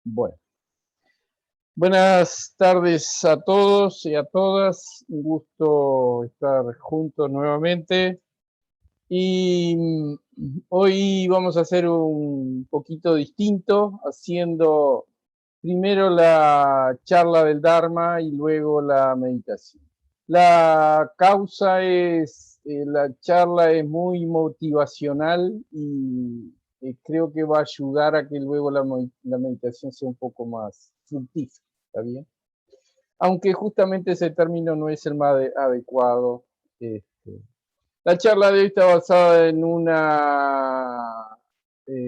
Bueno, buenas tardes a todos y a todas. Un gusto estar juntos nuevamente. Y hoy vamos a hacer un poquito distinto, haciendo primero la charla del Dharma y luego la meditación. La causa es, la charla es muy motivacional y creo que va a ayudar a que luego la meditación sea un poco más fructífera, ¿está bien? Aunque justamente ese término no es el más adecuado. La charla de hoy está basada en una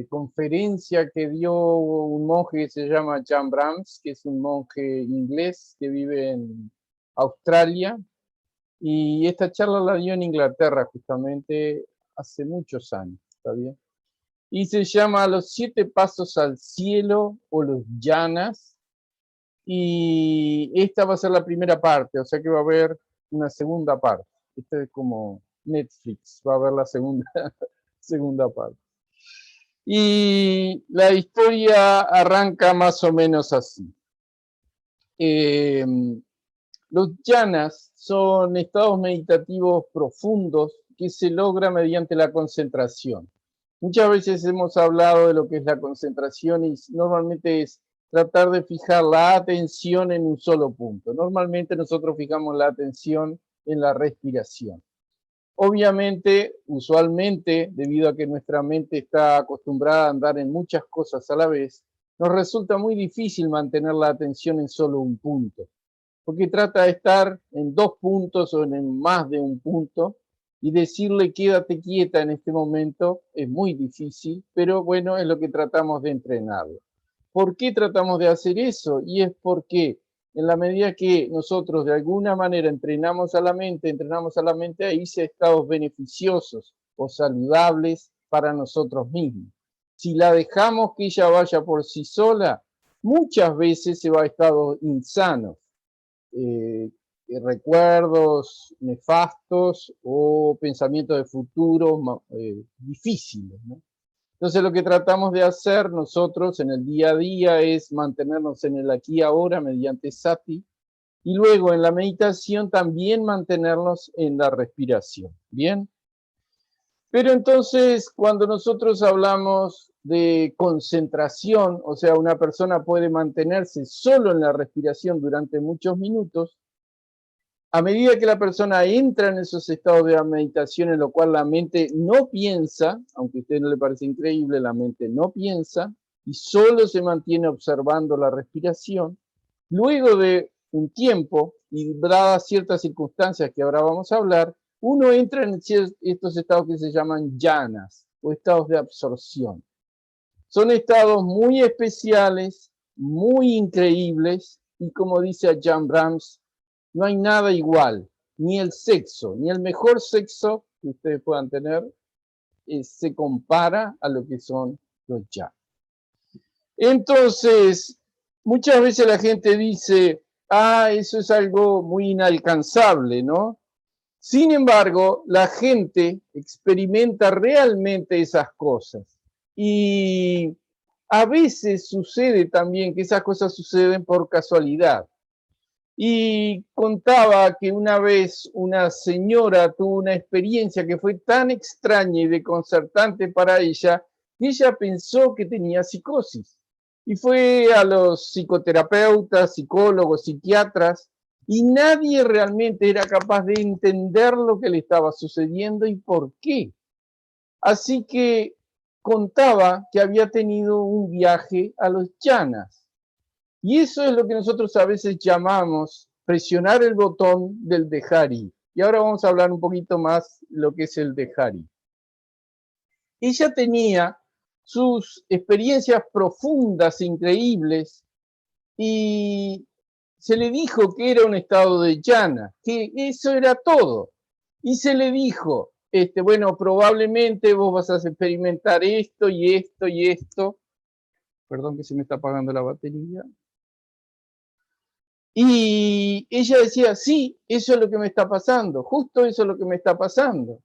conferencia que dio un monje que se llama Jan Brahms, que es un monje inglés que vive en Australia. Y esta charla la dio en Inglaterra justamente hace muchos años, ¿está bien? Y se llama Los 7 pasos al cielo o los yanas. Y esta va a ser la primera parte, o sea que va a haber una segunda parte. Esto es como Netflix, va a haber la segunda, segunda parte. Y la historia arranca más o menos así. Los yanas son estados meditativos profundos que se logra mediante la concentración. Muchas veces hemos hablado de lo que es la concentración y normalmente es tratar de fijar la atención en un solo punto. Normalmente nosotros fijamos la atención en la respiración. Obviamente, usualmente, debido a que nuestra mente está acostumbrada a andar en muchas cosas a la vez, nos resulta muy difícil mantener la atención en solo un punto, porque trata de estar en dos puntos o en más de un punto y decirle quédate quieta en este momento es muy difícil, pero bueno, es lo que tratamos de entrenarlo. ¿Por qué tratamos de hacer eso? Y es porque en la medida que nosotros de alguna manera entrenamos a la mente, ahí se estados beneficiosos o saludables para nosotros mismos. Si la dejamos que ella vaya por sí sola, muchas veces se va a estados insanos, recuerdos nefastos o pensamientos de futuro difíciles, ¿no? Entonces lo que tratamos de hacer nosotros en el día a día es mantenernos en el aquí y ahora mediante sati y luego en la meditación también mantenernos en la respiración. ¿Bien? Pero entonces cuando nosotros hablamos de concentración, o sea, una persona puede mantenerse solo en la respiración durante muchos minutos, a medida que la persona entra en esos estados de meditación en lo cual la mente no piensa, aunque a usted no le parece increíble, la mente no piensa y solo se mantiene observando la respiración, luego de un tiempo y dadas ciertas circunstancias que ahora vamos a hablar, uno entra en estos estados que se llaman yanas o estados de absorción. Son estados muy especiales, muy increíbles y como dice a Jan Brahms, no hay nada igual, ni el sexo, ni el mejor sexo que ustedes puedan tener se compara a lo que son los yanas. Entonces, muchas veces la gente dice, eso es algo muy inalcanzable, ¿no? Sin embargo, la gente experimenta realmente esas cosas. Y a veces sucede también que esas cosas suceden por casualidad. Y contaba que una vez una señora tuvo una experiencia que fue tan extraña y desconcertante para ella, que ella pensó que tenía psicosis. Y fue a los psicoterapeutas, psicólogos, psiquiatras, y nadie realmente era capaz de entender lo que le estaba sucediendo y por qué. Así que contaba que había tenido un viaje a los llanas. Y eso es lo que nosotros a veces llamamos presionar el botón del dejar ir. Y ahora vamos a hablar un poquito más de lo que es el dejar ir. Ella tenía sus experiencias profundas, increíbles, y se le dijo que era un estado de llana, que eso era todo. Y se le dijo, bueno, probablemente vos vas a experimentar esto y esto y esto. Perdón que se me está apagando la batería. Y ella decía, sí, eso es lo que me está pasando, justo eso es lo que me está pasando.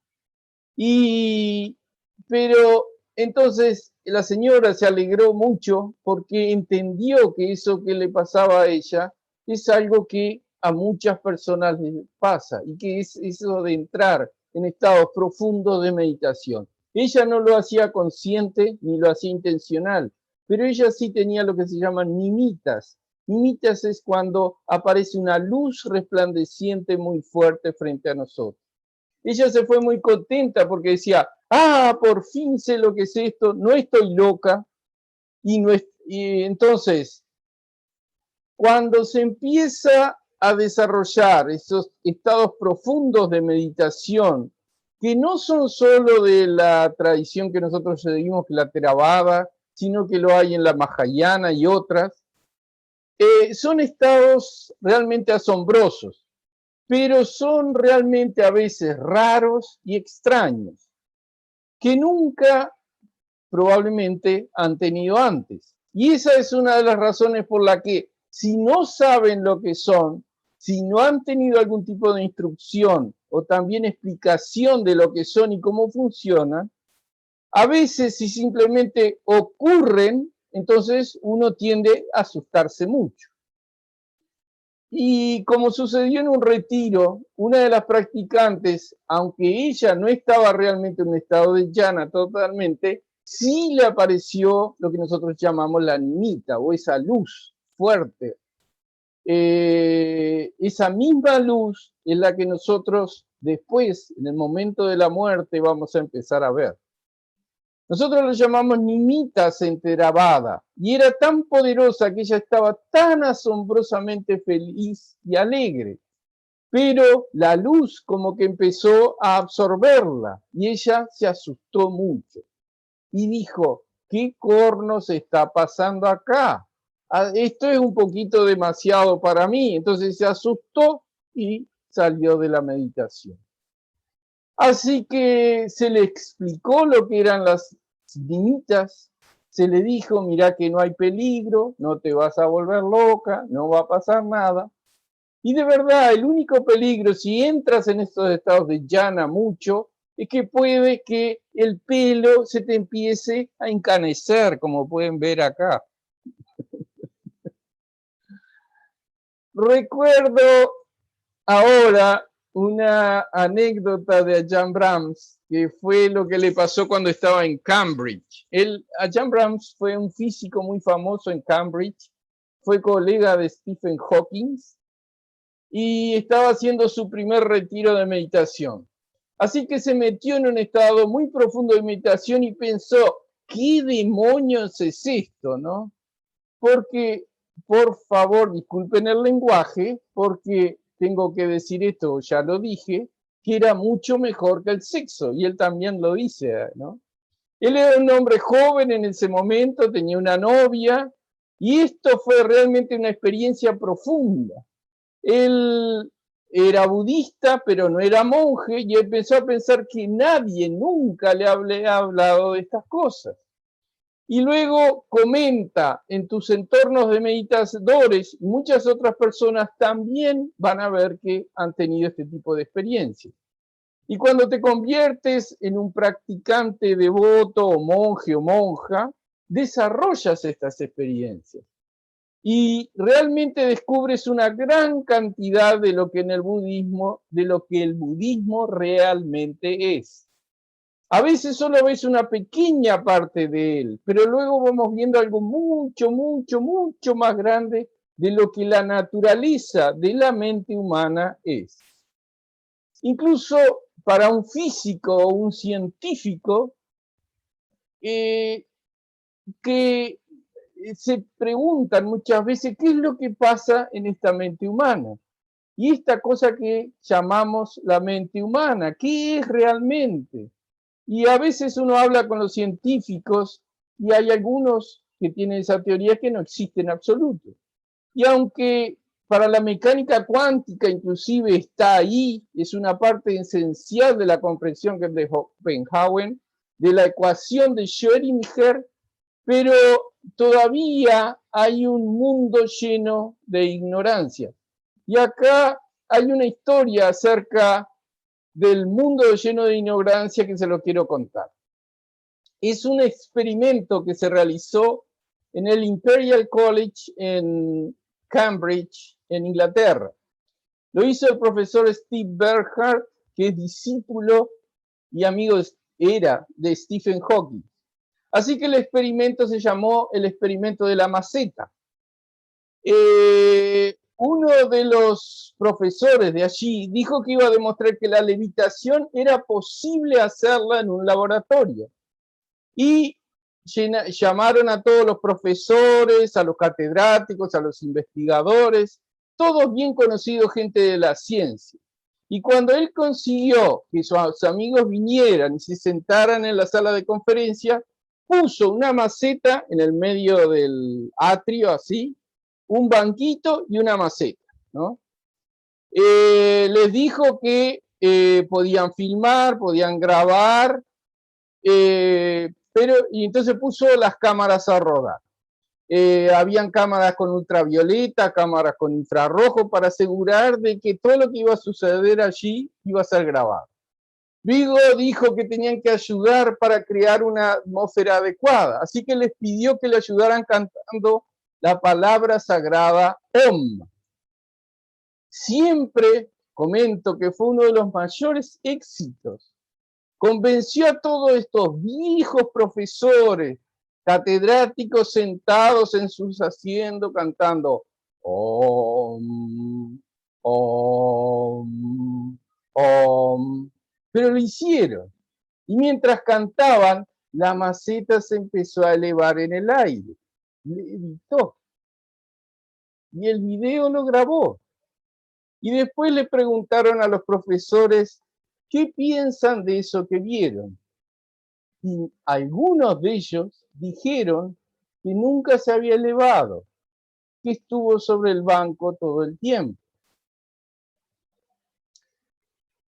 Pero entonces la señora se alegró mucho porque entendió que eso que le pasaba a ella es algo que a muchas personas les pasa y que es eso de entrar en estados profundos de meditación. Ella no lo hacía consciente ni lo hacía intencional, pero ella sí tenía lo que se llaman nimitas. Nimitas es cuando aparece una luz resplandeciente muy fuerte frente a nosotros. Ella se fue muy contenta porque decía, por fin sé lo que es esto, no estoy loca. Y entonces, cuando se empieza a desarrollar esos estados profundos de meditación, que no son solo de la tradición que nosotros seguimos, que la Theravada, sino que lo hay en la Mahayana y otras, son estados realmente asombrosos, pero son realmente a veces raros y extraños, que nunca probablemente han tenido antes. Y esa es una de las razones por la que si no saben lo que son, si no han tenido algún tipo de instrucción o también explicación de lo que son y cómo funcionan, a veces si simplemente ocurren, entonces uno tiende a asustarse mucho. Y como sucedió en un retiro, una de las practicantes, aunque ella no estaba realmente en un estado de jhana totalmente, sí le apareció lo que nosotros llamamos la nimita o esa luz fuerte. Esa misma luz es la que nosotros después, en el momento de la muerte, vamos a empezar a ver. Nosotros lo llamamos nimitas en Theravada, y era tan poderosa que ella estaba tan asombrosamente feliz y alegre, pero la luz como que empezó a absorberla y ella se asustó mucho y dijo, ¿qué cornos está pasando acá? Esto es un poquito demasiado para mí. Entonces se asustó y salió de la meditación. Así que se le explicó lo que eran las nimitas, se le dijo, mira que no hay peligro, no te vas a volver loca, no va a pasar nada. Y de verdad, el único peligro, si entras en estos estados de jhana mucho, es que puede que el pelo se te empiece a encanecer, como pueden ver acá. Recuerdo ahora una anécdota de Ajahn Brahms, que fue lo que le pasó cuando estaba en Cambridge. Ajahn Brahms fue un físico muy famoso en Cambridge, fue colega de Stephen Hawking y estaba haciendo su primer retiro de meditación. Así que se metió en un estado muy profundo de meditación y pensó, ¿qué demonios es esto, no? Porque, por favor, disculpen el lenguaje, porque tengo que decir esto, ya lo dije, que era mucho mejor que el sexo, y él también lo dice, ¿no? Él era un hombre joven en ese momento, tenía una novia, y esto fue realmente una experiencia profunda. Él era budista, pero no era monje, y empezó a pensar que nadie nunca le había hablado de estas cosas. Y luego comenta, en tus entornos de meditadores, muchas otras personas también van a ver que han tenido este tipo de experiencias. Y cuando te conviertes en un practicante devoto o monje o monja, desarrollas estas experiencias. Y realmente descubres una gran cantidad de lo que en el budismo, de lo que el budismo realmente es. A veces solo ves una pequeña parte de él, pero luego vamos viendo algo mucho, mucho, mucho más grande de lo que la naturaleza de la mente humana es. Incluso para un físico o un científico que se preguntan muchas veces qué es lo que pasa en esta mente humana. Y esta cosa que llamamos la mente humana, ¿qué es realmente? Y a veces uno habla con los científicos y hay algunos que tienen esa teoría que no existe en absoluto. Y aunque para la mecánica cuántica inclusive está ahí, es una parte esencial de la comprensión que es de Schopenhauer, de la ecuación de Schrödinger, pero todavía hay un mundo lleno de ignorancia. Y acá hay una historia acerca del mundo lleno de ignorancia que se lo quiero contar. es un experimento que se realizó en el Imperial College en Cambridge, en Inglaterra. Lo hizo el profesor Steve Bernhardt, que es discípulo y amigo era de Stephen Hawking. Así que el experimento se llamó el experimento de la maceta. Uno de los profesores de allí dijo que iba a demostrar que la levitación era posible hacerla en un laboratorio. Y llamaron a todos los profesores, a los catedráticos, a los investigadores, todos bien conocidos, gente de la ciencia. Y cuando él consiguió que sus amigos vinieran y se sentaran en la sala de conferencia, puso una maceta en el medio del atrio, así, un banquito y una maceta, ¿no? Les dijo que podían filmar, podían grabar, y entonces puso las cámaras a rodar. Habían cámaras con ultravioleta, cámaras con infrarrojo, para asegurar de que todo lo que iba a suceder allí iba a ser grabado. Vigo dijo que tenían que ayudar para crear una atmósfera adecuada, así que les pidió que le ayudaran cantando la palabra sagrada Om. Siempre comento que fue uno de los mayores éxitos. Convenció a todos estos viejos profesores, catedráticos sentados en sus asientos cantando Om, Om, Om. Pero lo hicieron. Y mientras cantaban, la maceta se empezó a elevar en el aire. Levitó. Y el video lo grabó. Y después le preguntaron a los profesores qué piensan de eso que vieron. Y algunos de ellos dijeron que nunca se había elevado, que estuvo sobre el banco todo el tiempo.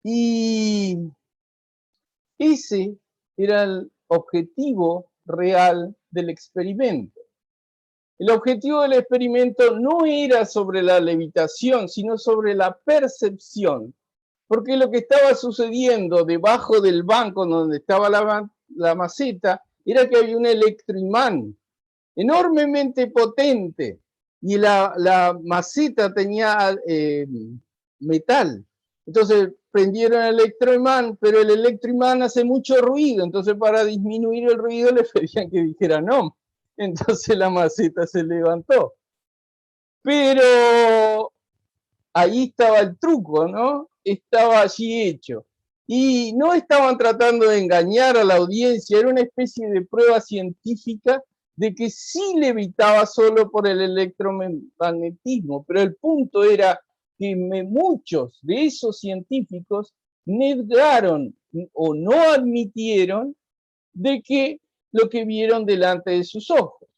Y ese era el objetivo real del experimento. El objetivo del experimento no era sobre la levitación, sino sobre la percepción, porque lo que estaba sucediendo debajo del banco donde estaba la maceta era que había un electroimán enormemente potente y la maceta tenía metal. Entonces prendieron el electroimán, pero el electroimán hace mucho ruido, entonces para disminuir el ruido le pedían que dijeran no. Entonces la maceta se levantó. Pero ahí estaba el truco, ¿no? Estaba allí hecho. Y no estaban tratando de engañar a la audiencia, era una especie de prueba científica de que sí levitaba solo por el electromagnetismo, pero el punto era que muchos de esos científicos negaron o no admitieron de que lo que vieron delante de sus ojos.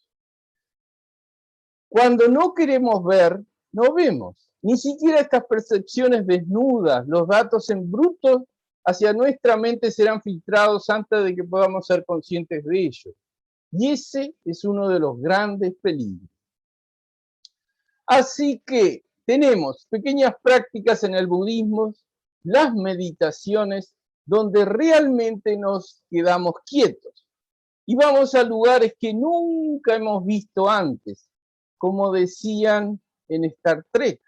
Cuando no queremos ver, no vemos. Ni siquiera estas percepciones desnudas, los datos en bruto hacia nuestra mente serán filtrados antes de que podamos ser conscientes de ellos. Y ese es uno de los grandes peligros. Así que tenemos pequeñas prácticas en el budismo, las meditaciones, donde realmente nos quedamos quietos. Y vamos a lugares que nunca hemos visto antes, como decían en Star Trek,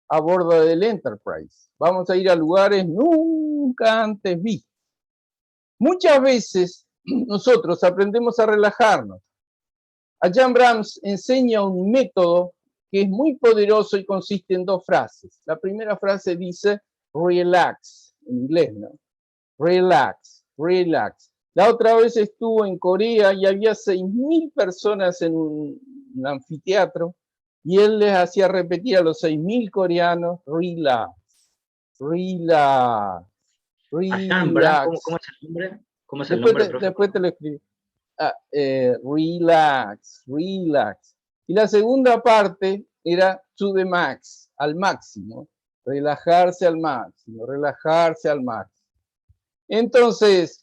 a bordo del Enterprise. Vamos a ir a lugares nunca antes vistos. Muchas veces nosotros aprendemos a relajarnos. Ajahn Brahms enseña un método que es muy poderoso y consiste en dos frases. La primera frase dice relax, en inglés, ¿no? Relax, relax. La otra vez estuvo en Corea y había 6.000 personas en un anfiteatro y él les hacía repetir a los 6.000 coreanos, relax, relax, relax. ¿Cómo es el nombre? ¿Cómo es el nombre, profe? Después te lo escribí. Relax, relax. Y la segunda parte era to the max, al máximo. Relajarse al máximo, relajarse al máximo. Entonces,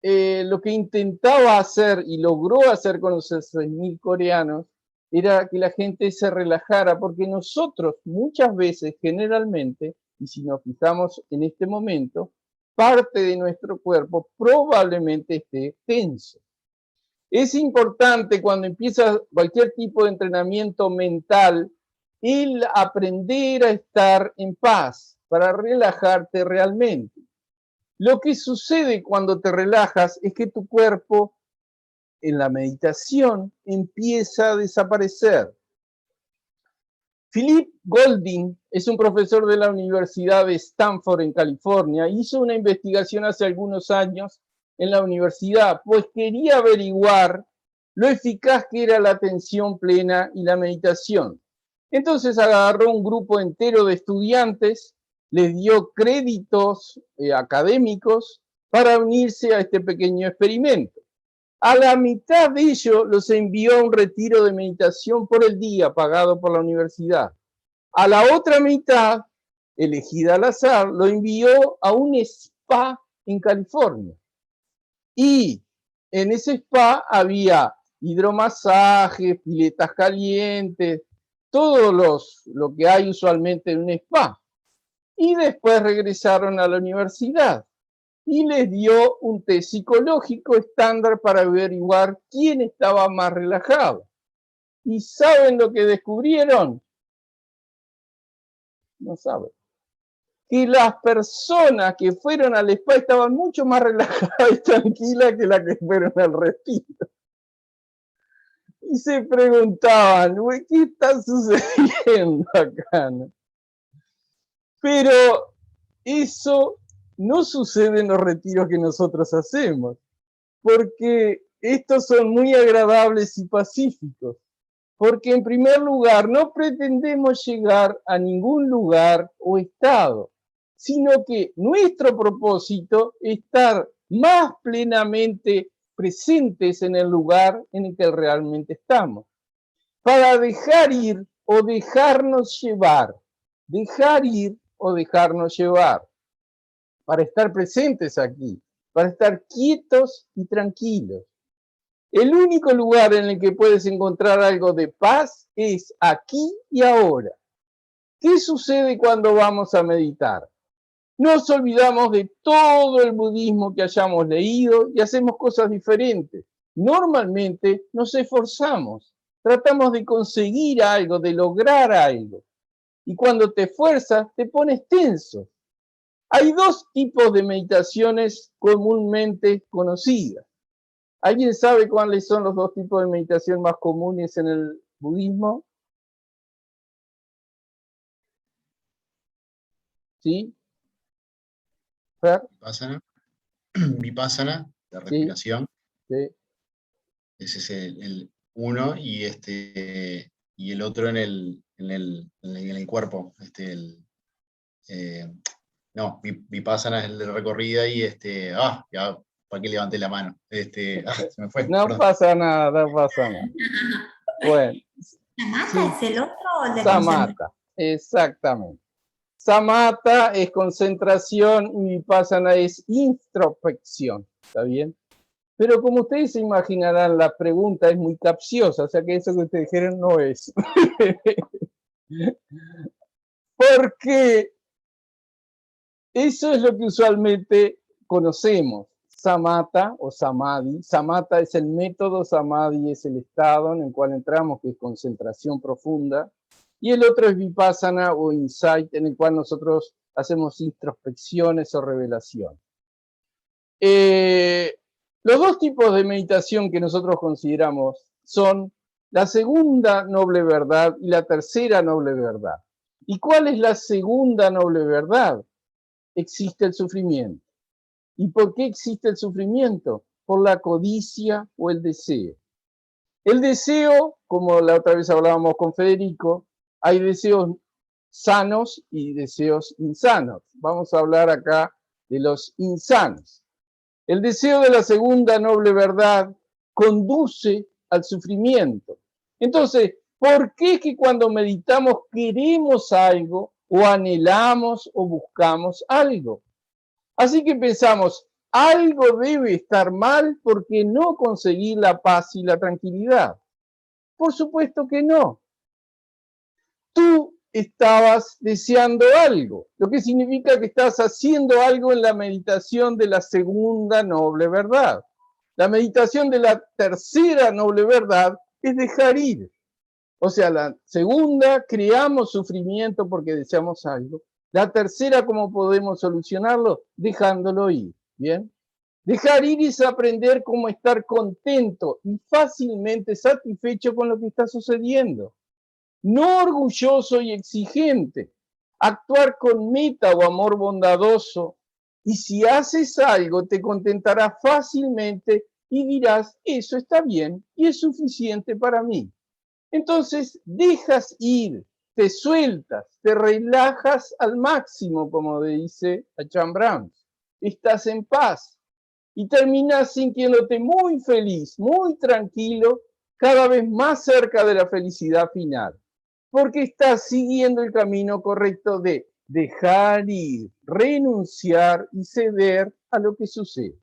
lo que intentaba hacer y logró hacer con los 6.000 coreanos era que la gente se relajara, porque nosotros muchas veces, generalmente, y si nos fijamos en este momento, parte de nuestro cuerpo probablemente esté tenso. Es importante cuando empieza cualquier tipo de entrenamiento mental, el aprender a estar en paz para relajarte realmente. Lo que sucede cuando te relajas es que tu cuerpo en la meditación empieza a desaparecer. Philip Golding es un profesor de la Universidad de Stanford en California. Hizo una investigación hace algunos años en la universidad, pues quería averiguar lo eficaz que era la atención plena y la meditación. Entonces agarró un grupo entero de estudiantes, les dio créditos académicos para unirse a este pequeño experimento. A la mitad de ellos los envió a un retiro de meditación por el día pagado por la universidad. A la otra mitad, elegida al azar, lo envió a un spa en California. Y en ese spa había hidromasajes, piletas calientes, todo lo que hay usualmente en un spa. Y después regresaron a la universidad y les dio un test psicológico estándar para averiguar quién estaba más relajado. ¿Y saben lo que descubrieron? No saben. Que las personas que fueron al spa estaban mucho más relajadas y tranquilas que las que fueron al retiro. Y se preguntaban, ¿qué está sucediendo acá? ¿No? Pero eso no sucede en los retiros que nosotros hacemos, porque estos son muy agradables y pacíficos, porque en primer lugar no pretendemos llegar a ningún lugar o estado, sino que nuestro propósito es estar más plenamente presentes en el lugar en el que realmente estamos, para dejar ir o dejarnos llevar, dejar ir o dejarnos llevar, para estar presentes aquí, para estar quietos y tranquilos. El único lugar en el que puedes encontrar algo de paz es aquí y ahora. ¿Qué sucede cuando vamos a meditar? Nos olvidamos de todo el budismo que hayamos leído y hacemos cosas diferentes. Normalmente nos esforzamos, tratamos de conseguir algo, de lograr algo. Y cuando te esfuerzas, te pones tenso. Hay dos tipos de meditaciones comúnmente conocidas. ¿Alguien sabe cuáles son los dos tipos de meditación más comunes en el budismo? ¿Sí? ¿Fer? Vipassana, la respiración. Sí. Ese es el uno, y el otro en el cuerpo. Vipassana es el de recorrida, y ya, ¿para qué levanté la mano? Se me fue. No pasa nada, no pasa nada. Bueno. ¿Samatha es el otro o el de Samatha, exactamente. Samatha es concentración y Vipassana es introspección, ¿está bien? Pero como ustedes se imaginarán, la pregunta es muy capciosa, o sea que eso que ustedes dijeron no es. Porque eso es lo que usualmente conocemos, Samatha o Samadhi. Samatha es el método, Samadhi es el estado en el cual entramos, que es concentración profunda. Y el otro es Vipassana o Insight, en el cual nosotros hacemos introspecciones o revelación. Los dos tipos de meditación que nosotros consideramos son la segunda noble verdad y la tercera noble verdad. ¿Y cuál es la segunda noble verdad? Existe el sufrimiento. ¿Y por qué existe el sufrimiento? Por la codicia o el deseo. El deseo, como la otra vez hablábamos con Federico, hay deseos sanos y deseos insanos. Vamos a hablar acá de los insanos. El deseo de la segunda noble verdad conduce al sufrimiento. Entonces, ¿por qué es que cuando meditamos queremos algo o anhelamos o buscamos algo? Así que pensamos, algo debe estar mal porque no conseguí la paz y la tranquilidad. Por supuesto que no. Tú estabas deseando algo, lo que significa que estás haciendo algo en la meditación de la segunda noble verdad. La meditación de la tercera noble verdad es dejar ir. O sea, la segunda, creamos sufrimiento porque deseamos algo. La tercera, ¿cómo podemos solucionarlo? Dejándolo ir, ¿bien? Dejar ir es aprender cómo estar contento y fácilmente satisfecho con lo que está sucediendo. No orgulloso y exigente. Actuar con meta o amor bondadoso. Y si haces algo, te contentarás fácilmente y dirás, eso está bien y es suficiente para mí. Entonces dejas ir, te sueltas, te relajas al máximo, como dice a Chan Brahms. Estás en paz y terminas sintiéndote muy feliz, muy tranquilo, cada vez más cerca de la felicidad final, porque estás siguiendo el camino correcto de dejar ir, renunciar y ceder a lo que sucede.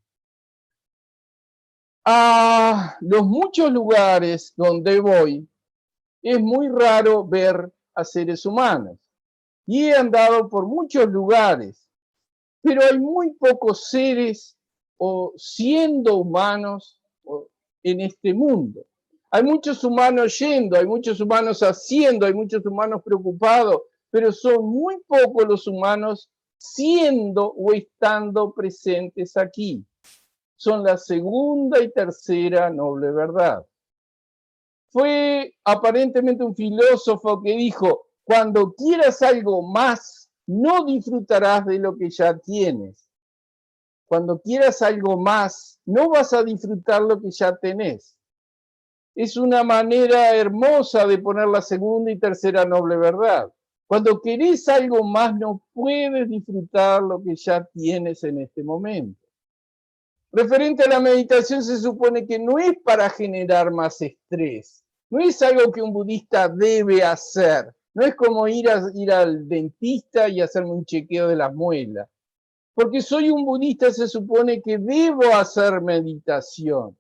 A los muchos lugares donde voy, es muy raro ver a seres humanos. Y he andado por muchos lugares, pero hay muy pocos seres o siendo humanos en este mundo. Hay muchos humanos yendo, hay muchos humanos haciendo, hay muchos humanos preocupados, pero son muy pocos los humanos siendo o estando presentes aquí. Son la segunda y tercera noble verdad. Fue aparentemente un filósofo que dijo, cuando quieras algo más, no disfrutarás de lo que ya tienes. Cuando quieras algo más, no vas a disfrutar lo que ya tenés. Es una manera hermosa de poner la segunda y tercera noble verdad. Cuando querés algo más, no puedes disfrutar lo que ya tienes en este momento. Referente a la meditación, se supone que no es para generar más estrés. No es algo que un budista debe hacer. No es como ir al dentista y hacerme un chequeo de las muelas. Porque soy un budista, se supone que debo hacer meditación.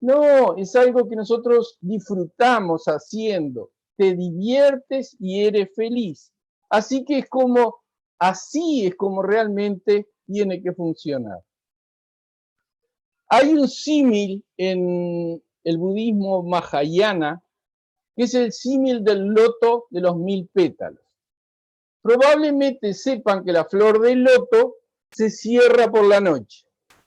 No, es algo que nosotros disfrutamos haciendo. Te diviertes y eres feliz. Así que así es como realmente tiene que funcionar. Hay un símil en el budismo mahayana, que es el símil del loto de los 1000 pétalos. Probablemente sepan que la flor del loto se cierra por la noche.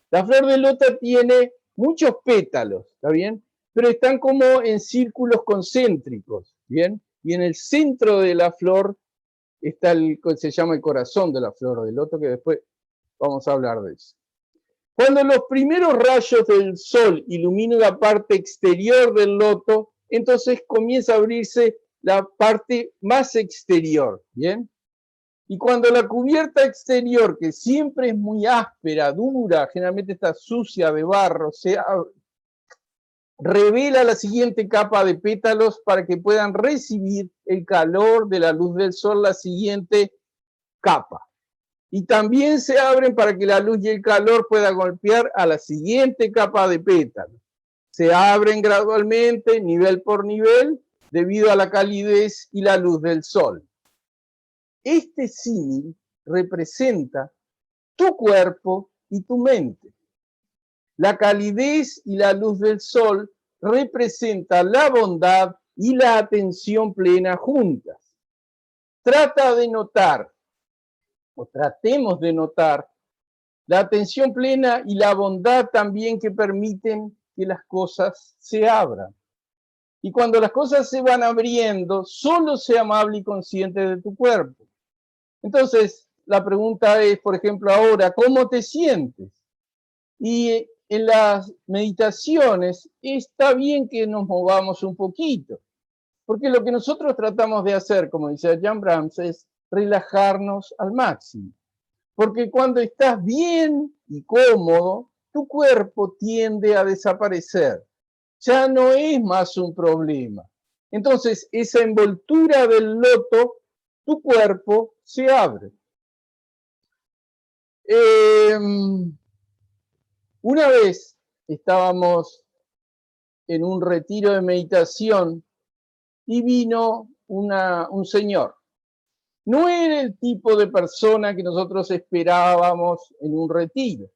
La flor del loto tiene muchos pétalos, ¿está bien? Pero están como en círculos concéntricos, ¿bien? Y en el centro de la flor está se llama el corazón de la flor del loto, que después vamos a hablar de eso. Cuando los primeros rayos del sol iluminan la parte exterior del loto, entonces comienza a abrirse la parte más exterior, ¿bien? Y cuando la cubierta exterior, que siempre es muy áspera, dura, generalmente está sucia de barro, se abre, revela la siguiente capa de pétalos para que puedan recibir el calor de la luz del sol, la siguiente capa. Y también se abren para que la luz y el calor puedan golpear a la siguiente capa de pétalos. Se abren gradualmente, nivel por nivel, debido a la calidez y la luz del sol. Este símil representa tu cuerpo y tu mente. La calidez y la luz del sol representa la bondad y la atención plena juntas. Trata de notar, o tratemos de notar, la atención plena y la bondad también que permiten que las cosas se abran. Y cuando las cosas se van abriendo, solo sé amable y consciente de tu cuerpo. Entonces, la pregunta es, por ejemplo, ahora, ¿cómo te sientes? Y en las meditaciones está bien que nos movamos un poquito, porque lo que nosotros tratamos de hacer, como dice Jan Brahms, es relajarnos al máximo. Porque cuando estás bien y cómodo, tu cuerpo tiende a desaparecer. Ya no es más un problema. Entonces, esa envoltura del loto, tu cuerpo se abre. Una vez estábamos en un retiro de meditación y vino un señor. no era el tipo de persona que nosotros esperábamos en un retiro.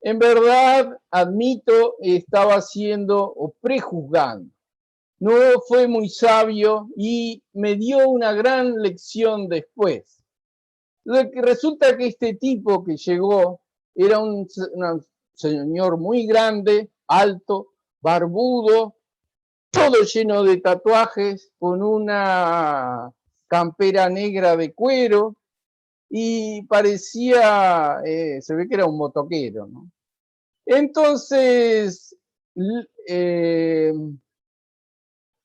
En verdad, admito, estaba haciendo o prejuzgando. No fue muy sabio y me dio una gran lección después. Lo que resulta que este tipo que llegó era un señor muy grande, alto, barbudo, todo lleno de tatuajes, con una campera negra de cuero y parecía, se ve que era un motoquero, ¿no? Entonces,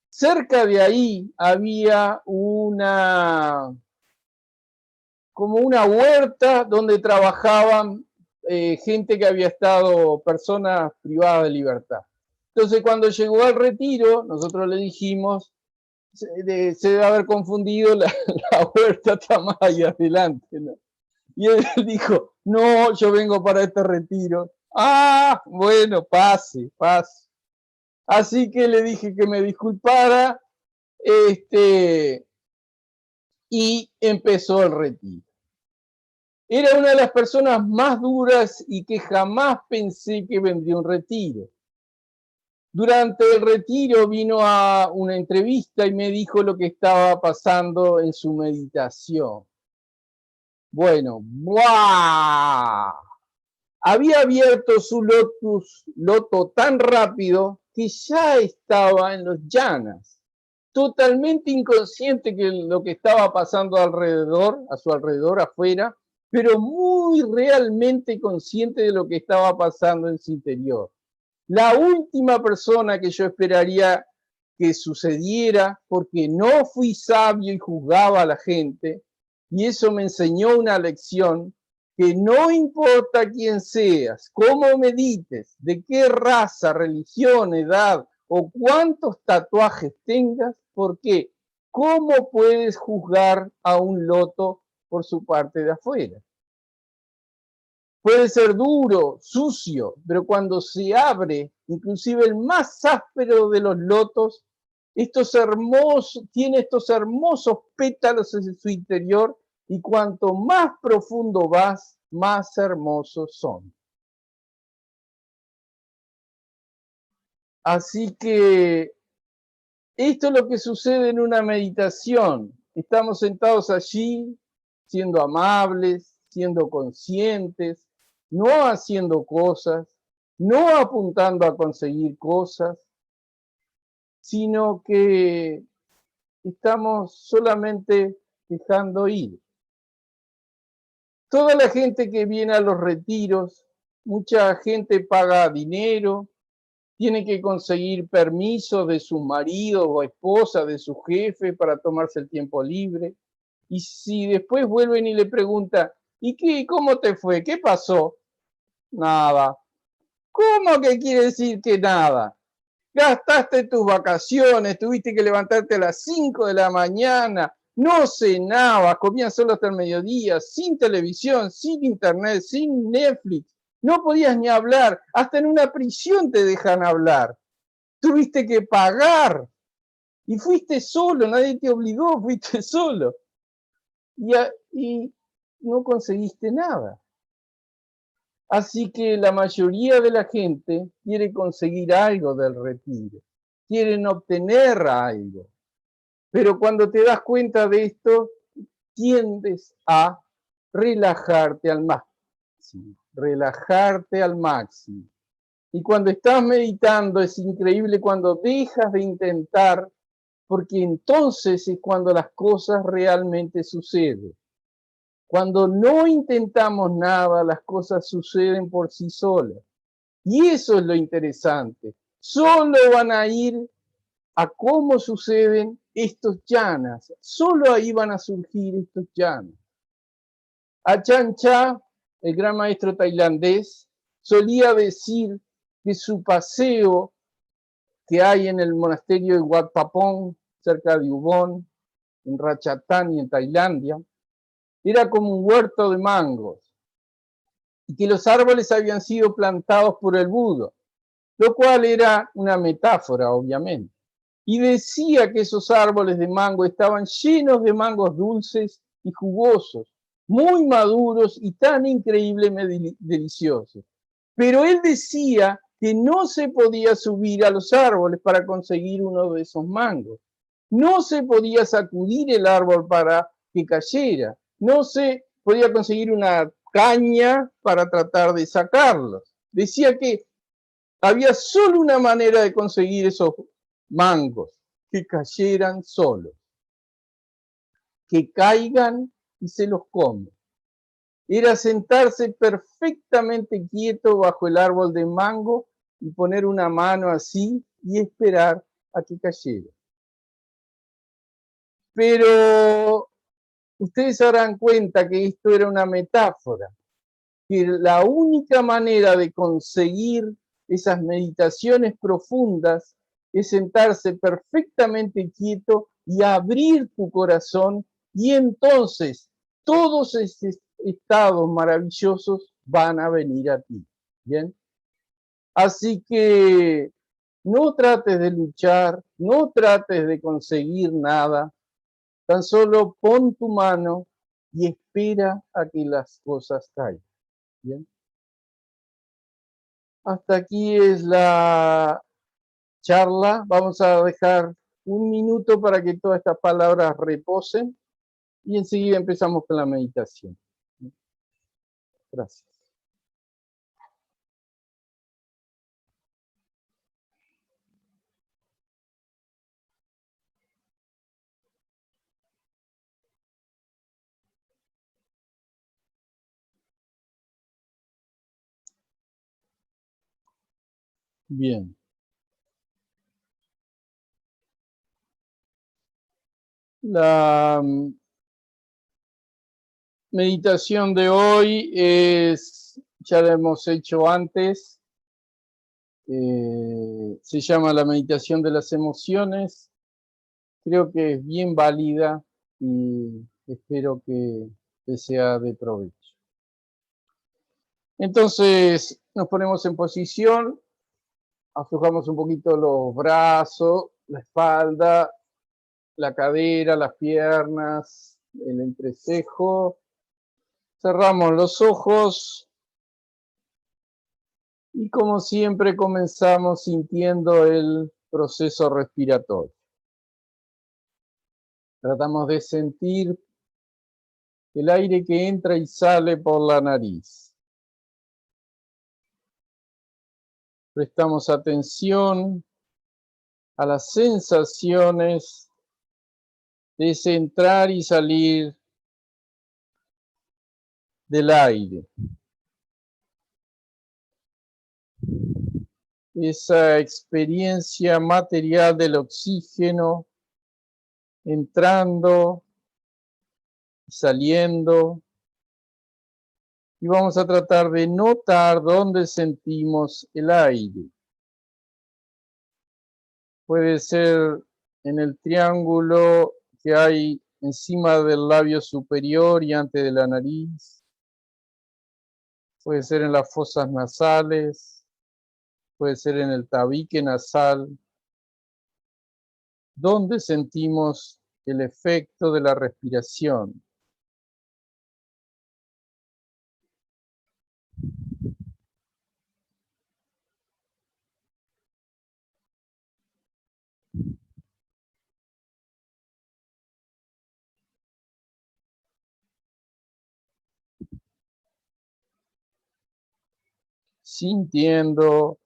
cerca de ahí había como una huerta donde trabajaban gente que había estado, personas privadas de libertad. Entonces, cuando llegó al retiro, nosotros le dijimos, se debe haber confundido, la huerta está más ahí adelante, ¿no? Y él dijo, no, yo vengo para este retiro. Ah, bueno, pase, pase. Así que le dije que me disculpara, y empezó el retiro. Era una de las personas más duras y que jamás pensé que vendría un retiro. Durante el retiro vino a una entrevista y me dijo lo que estaba pasando en su meditación. Bueno, ¡buah! Había abierto su loto tan rápido que ya estaba en los llanas, totalmente inconsciente de lo que estaba pasando alrededor, a su alrededor, afuera, pero muy realmente consciente de lo que estaba pasando en su interior. La última persona que yo esperaría que sucediera, porque no fui sabio y juzgaba a la gente, y eso me enseñó una lección, que no importa quién seas, cómo medites, de qué raza, religión, edad o cuántos tatuajes tengas, porque ¿cómo puedes juzgar a un loto por su parte de afuera? Puede ser duro, sucio, pero cuando se abre, inclusive el más áspero de los lotos, tiene estos hermosos pétalos en su interior, y cuanto más profundo vas, más hermosos son. Así que esto es lo que sucede en una meditación. Estamos sentados allí, siendo amables, siendo conscientes, no haciendo cosas, no apuntando a conseguir cosas, sino que estamos solamente dejando ir. Toda la gente que viene a los retiros, mucha gente paga dinero, tiene que conseguir permiso de su marido o esposa, de su jefe, para tomarse el tiempo libre. Y si después vuelven y le preguntan, ¿y qué? ¿Cómo te fue? ¿Qué pasó? Nada. ¿Cómo que quiere decir que nada? Gastaste tus vacaciones, tuviste que levantarte a las 5 de la mañana, no cenabas, comías solo hasta el mediodía, sin televisión, sin internet, sin Netflix. No podías ni hablar, hasta en una prisión te dejan hablar. Tuviste que pagar y fuiste solo, nadie te obligó, fuiste solo. Y no conseguiste nada. Así que la mayoría de la gente quiere conseguir algo del retiro, quieren obtener algo. Pero cuando te das cuenta de esto, tiendes a relajarte al máximo, relajarte al máximo. Y cuando estás meditando es increíble cuando dejas de intentar, porque entonces es cuando las cosas realmente suceden. Cuando no intentamos nada, las cosas suceden por sí solas. Y eso es lo interesante. Solo van a ir a cómo suceden estos jhanas. Solo ahí van a surgir estos jhanas. Ajahn Chah, el gran maestro tailandés, solía decir que su paseo que hay en el monasterio de Wat Papong, cerca de Ubon, en Ratchathani, en Tailandia, era como un huerto de mangos, y que los árboles habían sido plantados por el Buda, lo cual era una metáfora, obviamente. y decía que esos árboles de mango estaban llenos de mangos dulces y jugosos, muy maduros y tan increíblemente deliciosos. Pero él decía que no se podía subir a los árboles para conseguir uno de esos mangos. No se podía sacudir el árbol para que cayera. No se podía conseguir una caña para tratar de sacarlos. Decía que había solo una manera de conseguir esos mangos, que cayeran solos, que caigan y se los comen. Era sentarse perfectamente quieto bajo el árbol de mango y poner una mano así y esperar a que cayera. Pero ustedes se darán cuenta que esto era una metáfora, que la única manera de conseguir esas meditaciones profundas es sentarse perfectamente quieto y abrir tu corazón, y entonces todos estos estados maravillosos van a venir a ti. ¿Bien? Así que no trates de luchar, no trates de conseguir nada, tan solo pon tu mano y espera a que las cosas caigan. ¿Bien? Hasta aquí es la charla. Vamos a dejar un minuto para que todas estas palabras reposen y enseguida empezamos con la meditación. Gracias. Bien. La meditación de hoy es, ya la hemos hecho antes, se llama la meditación de las emociones. Creo que es bien válida y espero que sea de provecho. Entonces nos ponemos en posición, aflojamos un poquito los brazos, la espalda, la cadera, las piernas, el entrecejo. Cerramos los ojos y como siempre comenzamos sintiendo el proceso respiratorio. Tratamos de sentir el aire que entra y sale por la nariz. Prestamos atención a las sensaciones de ese entrar y salir del aire. Esa experiencia material del oxígeno entrando y saliendo. Y vamos a tratar de notar dónde sentimos el aire. Puede ser en el triángulo que hay encima del labio superior y antes de la nariz. Puede ser en las fosas nasales. Puede ser en el tabique nasal. ¿Dónde sentimos el efecto de la respiración? Sintiendo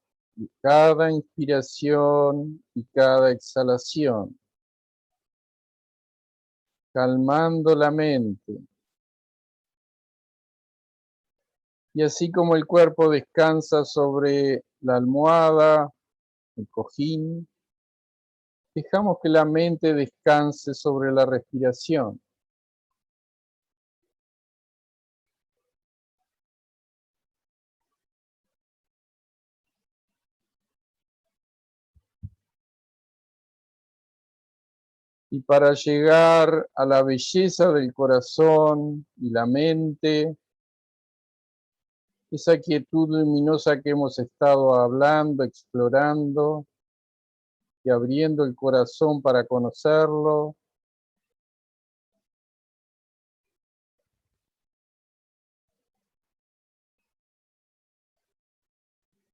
cada inspiración y cada exhalación, calmando la mente. Y así como el cuerpo descansa sobre la almohada, el cojín, dejamos que la mente descanse sobre la respiración. Y para llegar a la belleza del corazón y la mente, esa quietud luminosa que hemos estado hablando, explorando, y abriendo el corazón para conocerlo.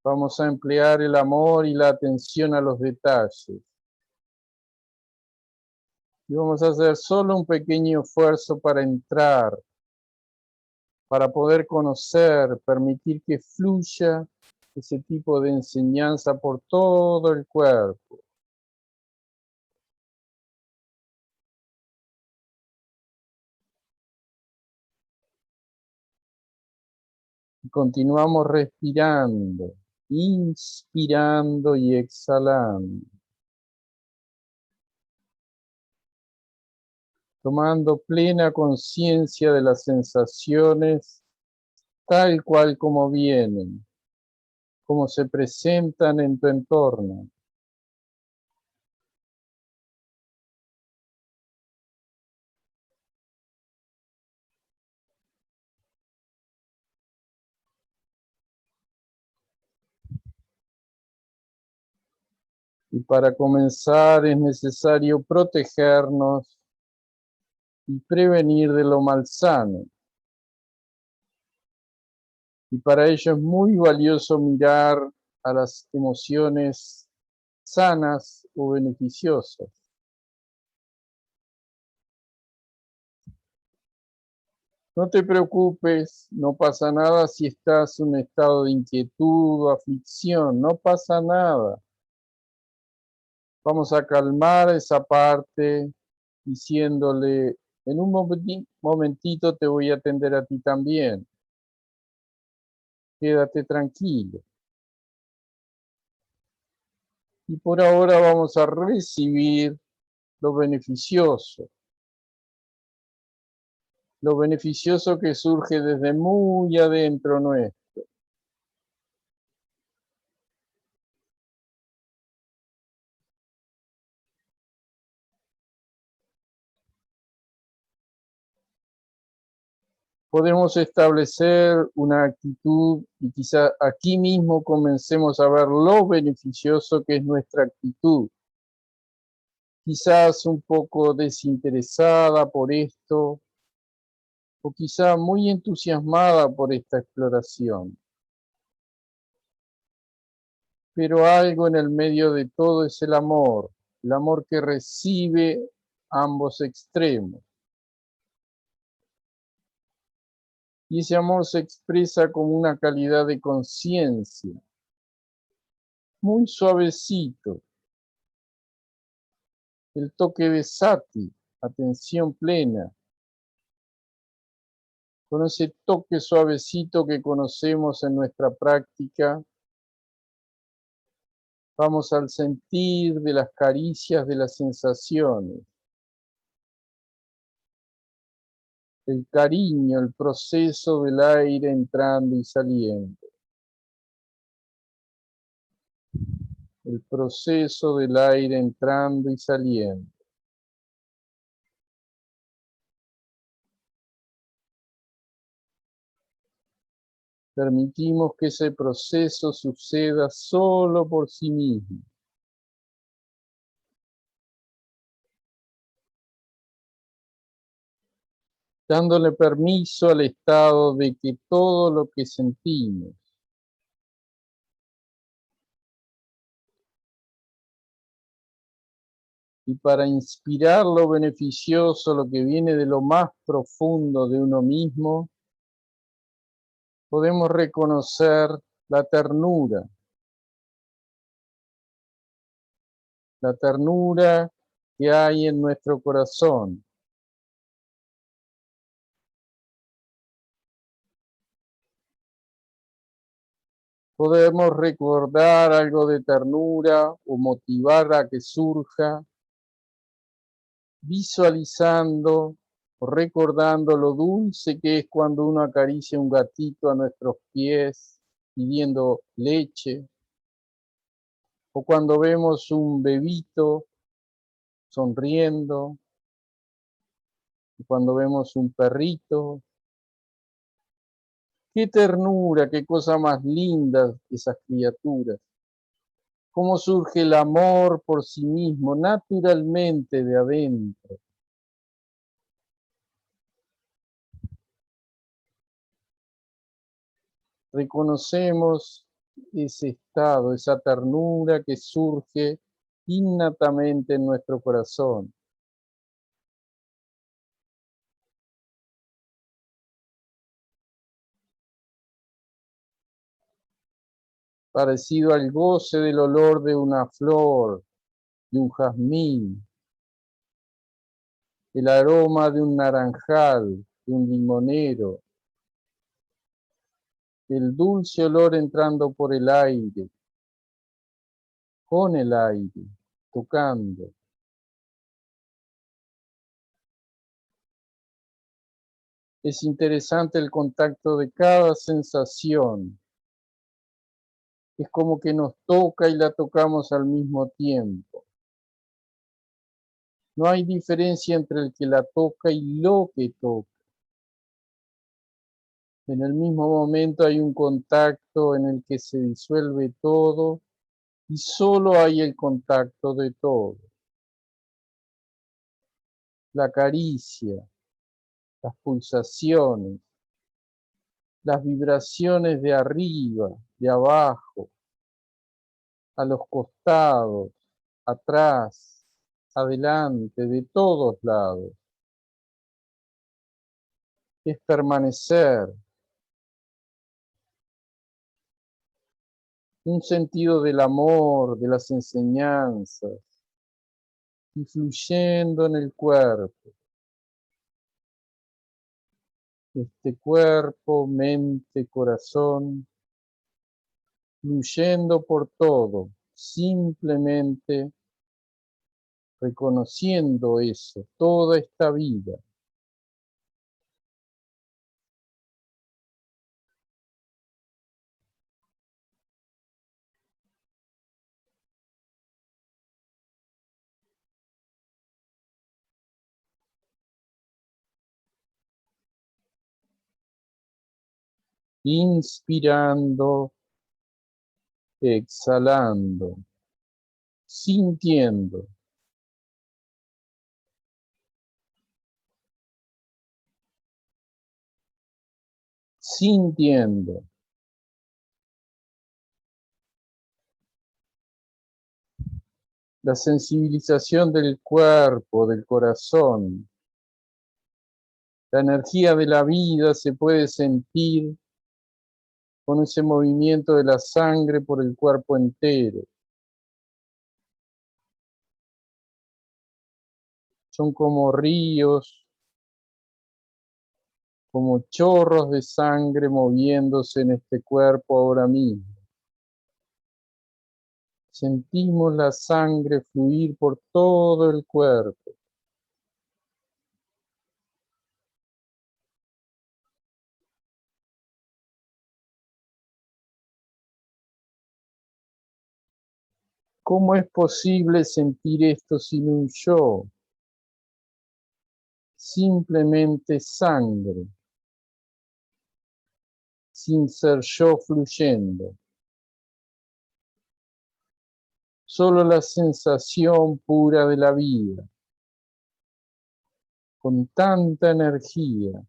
Vamos a emplear el amor y la atención a los detalles. Y vamos a hacer solo un pequeño esfuerzo para entrar, para poder conocer, permitir que fluya ese tipo de enseñanza por todo el cuerpo. Y continuamos respirando, inspirando y exhalando. Tomando plena conciencia de las sensaciones tal cual como vienen, como se presentan en tu entorno. Y para comenzar es necesario protegernos y prevenir de lo malsano. Y para ello es muy valioso mirar a las emociones sanas o beneficiosas. No te preocupes, no pasa nada si estás en un estado de inquietud o aflicción, no pasa nada. Vamos a calmar esa parte diciéndole, en un momentito te voy a atender a ti también. Quédate tranquilo. Y por ahora vamos a recibir lo beneficioso que surge desde muy adentro nuestro. Podemos establecer una actitud y quizá aquí mismo comencemos a ver lo beneficioso que es nuestra actitud. Quizás un poco desinteresada por esto, o quizá muy entusiasmada por esta exploración. Pero algo en el medio de todo es el amor que recibe ambos extremos. Y ese amor se expresa como una calidad de conciencia, muy suavecito, el toque de sati, atención plena, con ese toque suavecito que conocemos en nuestra práctica. Vamos al sentir de las caricias de las sensaciones, el cariño, el proceso del aire entrando y saliendo. El proceso del aire entrando y saliendo. Permitimos que ese proceso suceda solo por sí mismo. Dándole permiso al estado de que todo lo que sentimos y para inspirar lo beneficioso, lo que viene de lo más profundo de uno mismo, podemos reconocer la ternura que hay en nuestro corazón. Podemos recordar algo de ternura o motivar a que surja, visualizando o recordando lo dulce que es cuando uno acaricia un gatito a nuestros pies pidiendo leche, o cuando vemos un bebito sonriendo, o cuando vemos un perrito. Qué ternura, qué cosa más linda esas criaturas. cómo surge el amor por sí mismo, naturalmente de adentro. Reconocemos ese estado, esa ternura que surge innatamente en nuestro corazón. Parecido al goce del olor de una flor, de un jazmín, el aroma de un naranjal, de un limonero, el dulce olor entrando por el aire, con el aire, tocando. Es interesante el contacto de cada sensación. Es como que nos toca y la tocamos al mismo tiempo. No hay diferencia entre el que la toca y lo que toca. En el mismo momento hay un contacto en el que se disuelve todo y solo hay el contacto de todo. La caricia, las pulsaciones, las vibraciones de arriba, de abajo, a los costados, atrás, adelante, de todos lados. Es permanecer. Un sentido del amor, de las enseñanzas, influyendo en el cuerpo. Este cuerpo, mente, corazón, fluyendo por todo, simplemente reconociendo eso, toda esta vida. Inspirando, exhalando, sintiendo. Sintiendo. La sensibilización del cuerpo, del corazón. La energía de la vida se puede sentir con ese movimiento de la sangre por el cuerpo entero. Son como ríos, como chorros de sangre moviéndose en este cuerpo ahora mismo. Sentimos la sangre fluir por todo el cuerpo. ¿Cómo es posible sentir esto sin un yo? Simplemente sangre, sin ser yo fluyendo. Solo la sensación pura de la vida, con tanta energía.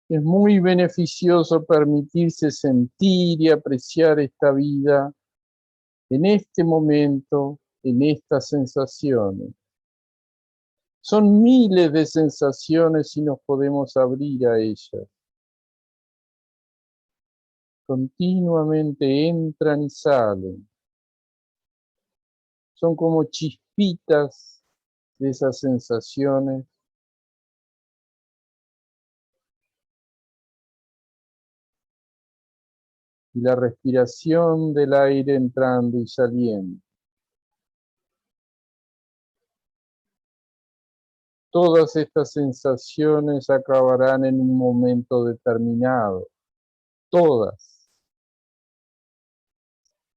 Es muy beneficioso permitirse sentir y apreciar esta vida en este momento, en estas sensaciones. Son miles de sensaciones y nos podemos abrir a ellas. Continuamente entran y salen. Son como chispitas de esas sensaciones. Y la respiración del aire entrando y saliendo. Todas estas sensaciones acabarán en un momento determinado. Todas.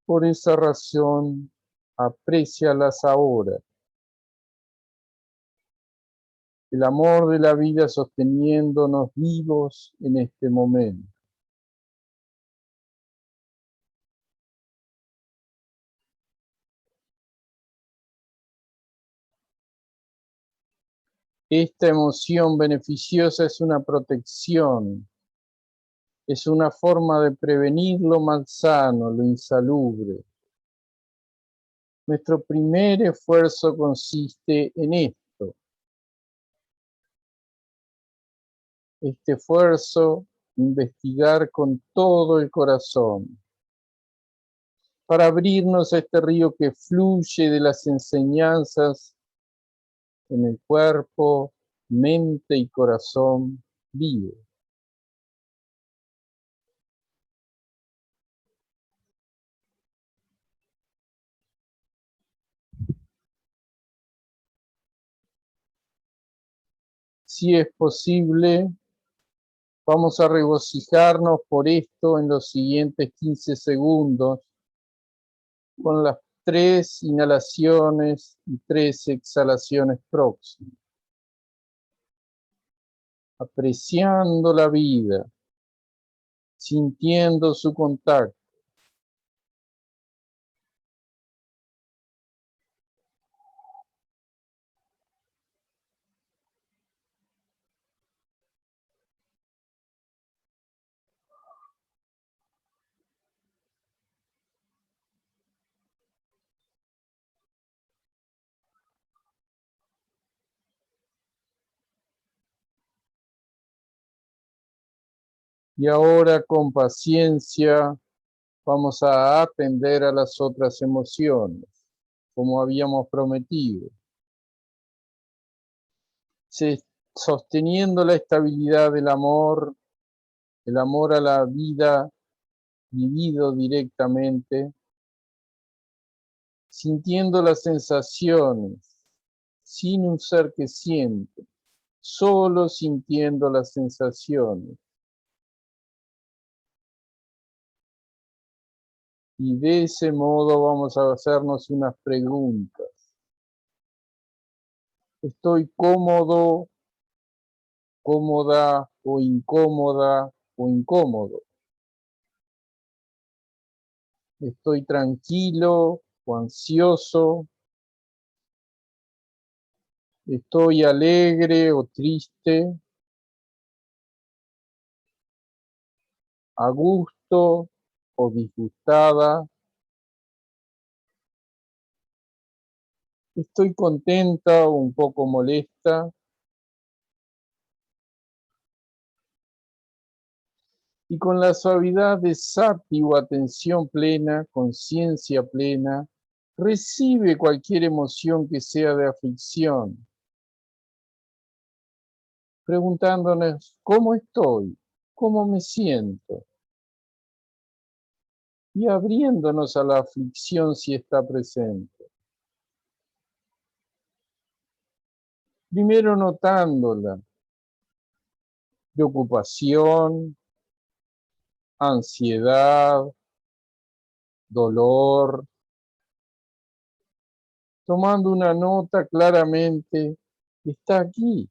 Por esa razón, aprécialas ahora. el amor de la vida sosteniéndonos vivos en este momento. Esta emoción beneficiosa es una protección, es una forma de prevenir lo malsano, lo insalubre. Nuestro primer esfuerzo consiste en esto. Este esfuerzo, investigar con todo el corazón, para abrirnos a este río que fluye de las enseñanzas en el cuerpo, mente y corazón vivo. Si es posible, vamos a regocijarnos por esto en los siguientes 15 segundos, con las 3 inhalaciones y 3 exhalaciones próximas. Apreciando la vida, sintiendo su contacto. Y ahora con paciencia vamos a atender a las otras emociones, como habíamos prometido. Sosteniendo la estabilidad del amor, el amor a la vida vivido directamente, sintiendo las sensaciones, sin un ser que siente, solo sintiendo las sensaciones. Y de ese modo vamos a hacernos unas preguntas. ¿Estoy cómodo, cómoda o incómoda o incómodo? ¿Estoy tranquilo o ansioso? ¿Estoy alegre o triste? ¿A gusto o disgustada? ¿Estoy contenta o un poco molesta? Y con la suavidad de sati o atención plena, conciencia plena, recibe cualquier emoción que sea de aflicción, preguntándonos cómo estoy, cómo me siento, y abriéndonos a la aflicción si está presente. Primero notándola, preocupación, ansiedad, dolor, tomando una nota claramente, está aquí,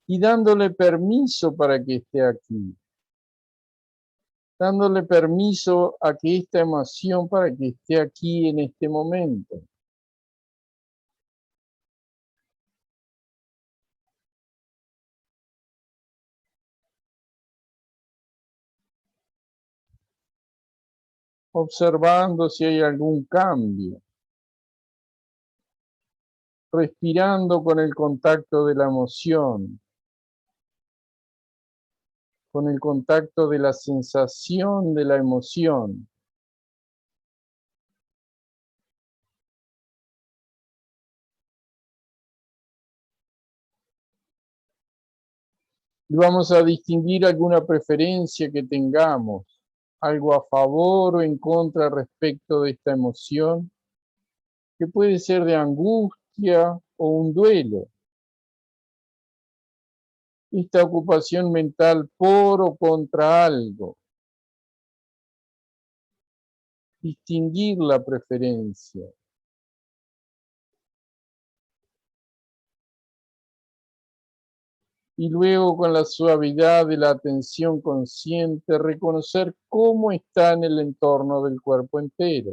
y dándole permiso para que esté aquí, dándole permiso a que esta emoción para que esté aquí en este momento. Observando si hay algún cambio, respirando con el contacto de la emoción, con el contacto de la sensación de la emoción. Y vamos a distinguir alguna preferencia que tengamos, algo a favor o en contra respecto de esta emoción, que puede ser de angustia o un duelo. Esta ocupación mental por o contra algo. Distinguir la preferencia. Y luego con la suavidad de la atención consciente, reconocer cómo está en el entorno del cuerpo entero.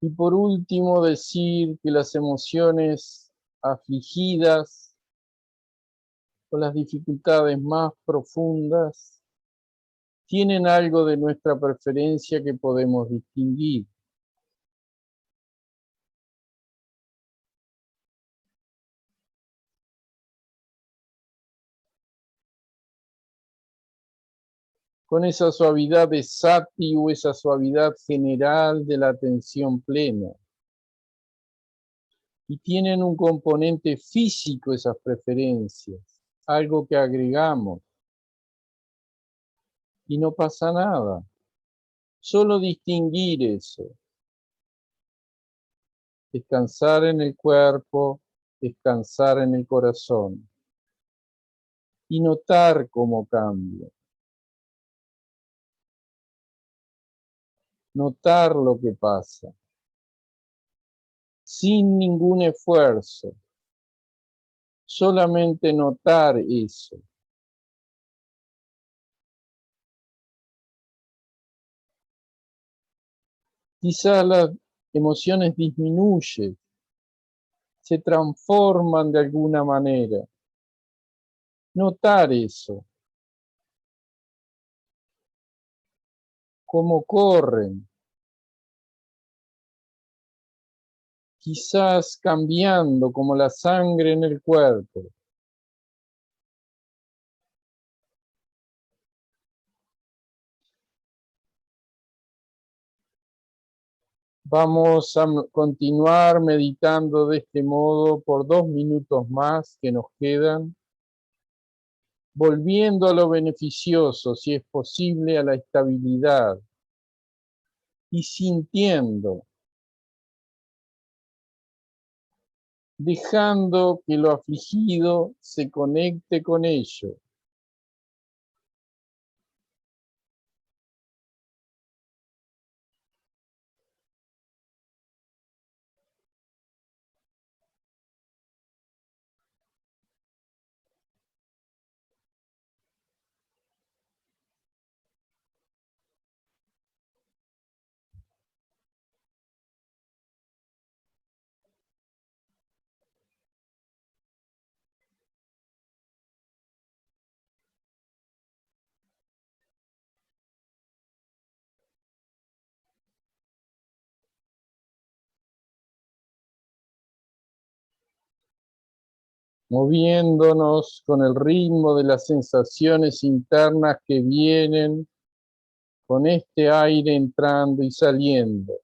Y por último, decir que las emociones afligidas o las dificultades más profundas tienen algo de nuestra preferencia que podemos distinguir. Con esa suavidad de sati o esa suavidad general de la atención plena. Y tienen un componente físico esas preferencias, algo que agregamos. Y no pasa nada. Solo distinguir eso. Descansar en el cuerpo, descansar en el corazón. Y notar cómo cambia. Notar lo que pasa. Sin ningún esfuerzo. Solamente notar eso. Quizás las emociones disminuyen, se transforman de alguna manera. Notar eso. Cómo corren. Quizás cambiando como la sangre en el cuerpo. Vamos a continuar meditando de este modo por 2 minutos más que nos quedan, volviendo a lo beneficioso, si es posible, a la estabilidad y sintiendo, dejando que lo afligido se conecte con ello. Moviéndonos con el ritmo de las sensaciones internas que vienen con este aire entrando y saliendo.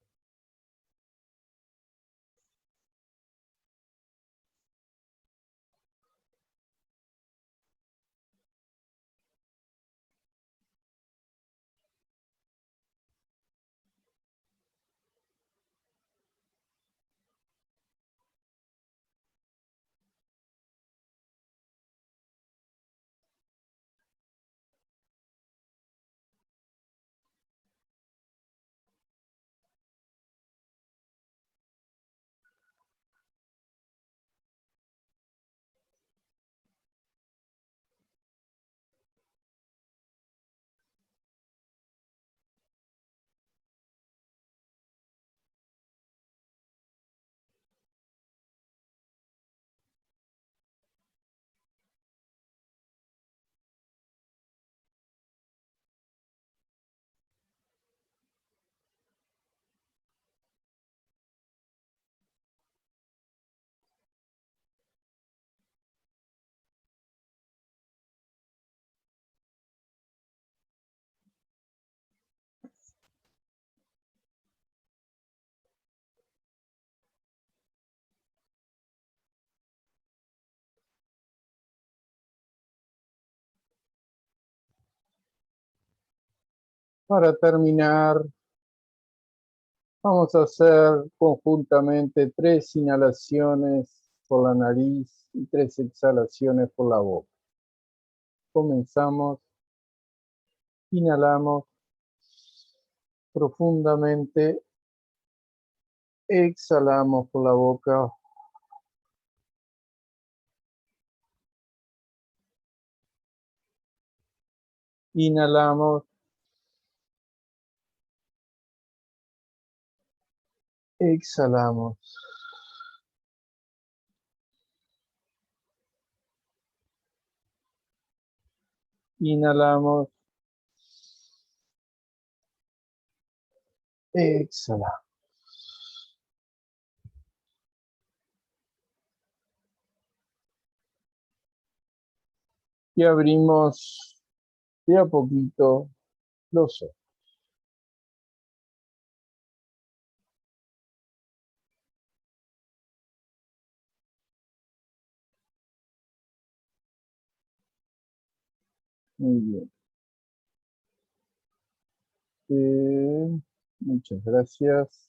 Para terminar, vamos a hacer conjuntamente 3 inhalaciones por la nariz y 3 exhalaciones por la boca. Comenzamos. Inhalamos profundamente. Exhalamos por la boca. Inhalamos. Exhalamos. Inhalamos. Exhalamos. Y abrimos de a poquito los ojos. Muy bien. Muchas gracias.